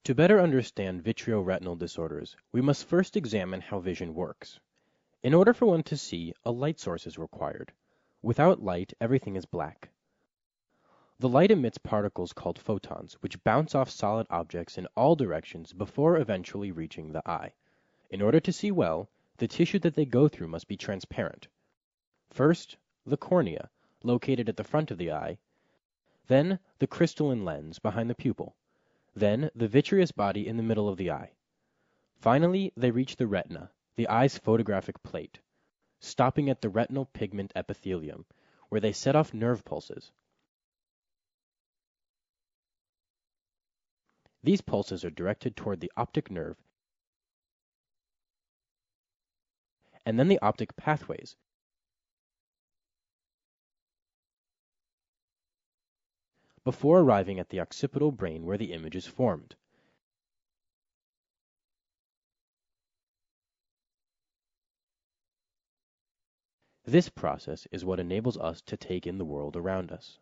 To better understand vitreoretinal disorders, we must first examine how vision works. In order for one to see, a light source is required. Without light, everything is black. The light emits particles called photons, which bounce off solid objects in all directions before eventually reaching the eye. In order to see well, the tissue that they go through must be transparent. First, the cornea, located at the front of the eye, then the crystalline lens behind the pupil, then the vitreous body in the middle of the eye. Finally, they reach the retina, the eye's photographic plate, stopping at the retinal pigment epithelium, where they set off nerve pulses. These pulses are directed toward the optic nerve and then the optic pathways, before arriving at the occipital brain where the image is formed. This process is what enables us to take in the world around us.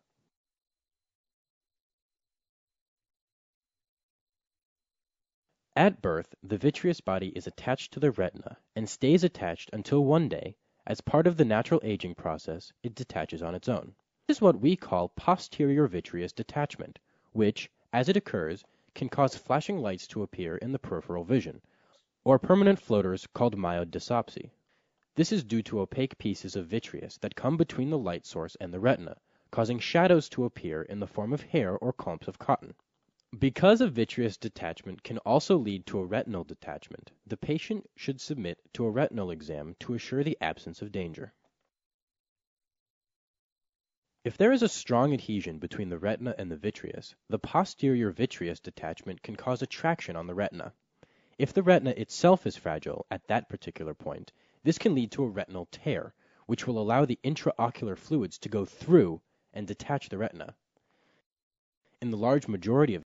At birth, the vitreous body is attached to the retina and stays attached until one day, as part of the natural aging process, it detaches on its own. This is what we call posterior vitreous detachment, which, as it occurs, can cause flashing lights to appear in the peripheral vision, or permanent floaters called myodysopsy. This is due to opaque pieces of vitreous that come between the light source and the retina, causing shadows to appear in the form of hair or clumps of cotton. Because a vitreous detachment can also lead to a retinal detachment, the patient should submit to a retinal exam to assure the absence of danger. If there is a strong adhesion between the retina and the vitreous, the posterior vitreous detachment can cause a traction on the retina. If the retina itself is fragile at that particular point, this can lead to a retinal tear, which will allow the intraocular fluids to go through and detach the retina. In the large majority of